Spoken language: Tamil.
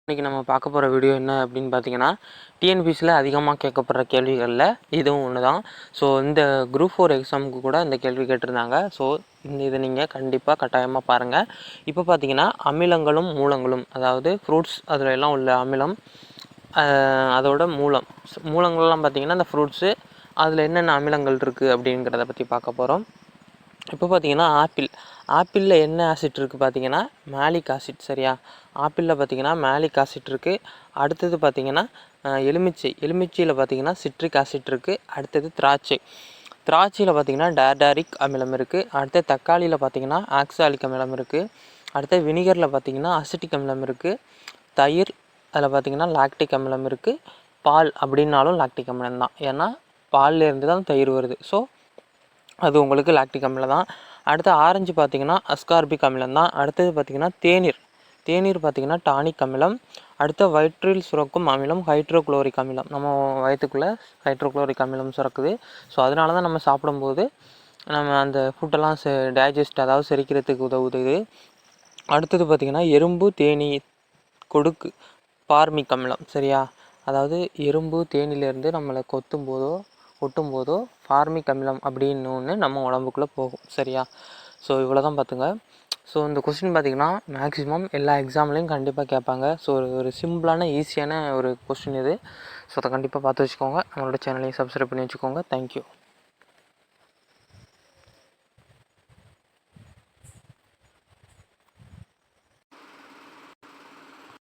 இன்றைக்கி நம்ம பார்க்க போகிற வீடியோ என்ன அப்படின்னு பார்த்தீங்கன்னா, டிஎன்பிசியில் அதிகமாக கேட்கப்படுற கேள்விகளில் இதுவும் ஒன்று தான். ஸோ இந்த குரூப் 4 எக்ஸாமுக்கு கூட இந்த கேள்வி கேட்டிருந்தாங்க. ஸோ இதை நீங்கள் கண்டிப்பாக கட்டாயமாக பாருங்கள். இப்போ பார்த்தீங்கன்னா அமிலங்களும் மூலங்களும், அதாவது ஃப்ரூட்ஸ் அதில் எல்லாம் உள்ள அமிலம், அதோட மூலங்கள்லாம் பார்த்திங்கன்னா இந்த ஃப்ரூட்ஸு அதில் என்னென்ன அமிலங்கள் இருக்குது அப்படிங்கிறத பற்றி பார்க்க போகிறோம். இப்போ பார்த்தீங்கன்னா ஆப்பிளில் என்ன ஆசிட் இருக்குது பார்த்தீங்கன்னா மேலிக் ஆசிட். சரியா, ஆப்பிளில் பார்த்தீங்கன்னா மேலிக் ஆசிட் இருக்குது. அடுத்தது பார்த்தீங்கன்னா எலுமிச்சையில் பார்த்தீங்கன்னா சிட்ரிக் ஆசிட் இருக்குது. அடுத்தது திராட்சையில் பார்த்தீங்கன்னா டார்டாரிக் அமிலம் இருக்குது. அடுத்து தக்காளியில் பார்த்தீங்கன்னா ஆக்சாலிக் அமிலம் இருக்குது. அடுத்து வினிகரில் பார்த்தீங்கன்னா அசிட்டிக் அமிலம் இருக்குது. தயிர் அதில் பார்த்தீங்கன்னா லாக்டிக் அமிலம் இருக்குது. பால் அப்படின்னாலும் லாக்டிக் அமிலம் தான், ஏன்னா பால்லேருந்து தான் தயிர் வருது. ஸோ அது உங்களுக்கு லாக்டிக் அமிலம் தான். அடுத்து ஆரஞ்சு பார்த்திங்கன்னா அஸ்கார்பிக் அமிலம் தான். அடுத்தது பார்த்திங்கன்னா தேநீர் பார்த்திங்கன்னா டானிக் அமிலம். அடுத்த வயிற்றில் சுரக்கும் அமிலம் ஹைட்ரோக்ளோரிக் அமிலம். நம்ம வயிற்றுக்குள்ளே ஹைட்ரோக்ளோரிக் அமிலம் சுரக்குது. ஸோ அதனால தான் நம்ம சாப்பிடும்போது நம்ம அந்த ஃபுட்டெல்லாம் டைஜஸ்ட், அதாவது செரிக்கிறதுக்கு உதவுது. அடுத்தது பார்த்திங்கன்னா எறும்பு தேனீ கொடுக்கு பார்மிக் அமிலம். சரியா, அதாவது எறும்பு தேனிலேருந்து நம்மளை கொட்டும் போதோ ஃபார்மிக் அமிலம் அப்படின்னு ஒன்று நம்ம உடம்புக்குள்ளே போகும். சரியா, ஸோ இவ்வளோ தான் பார்த்துங்க. ஸோ இந்த கொஸ்டின் பார்த்திங்கன்னா மேக்ஸிமம் எல்லா எக்ஸாம்லேயும் கண்டிப்பாக கேட்பாங்க. ஸோ ஒரு சிம்பிளான ஈஸியான ஒரு கொஸ்டின் இது. ஸோ அதை கண்டிப்பாக பார்த்து வச்சுக்கோங்க. நம்மளோட சேனலையும் சப்ஸ்கிரைப் பண்ணி வச்சுக்கோங்க. தேங்க்யூ.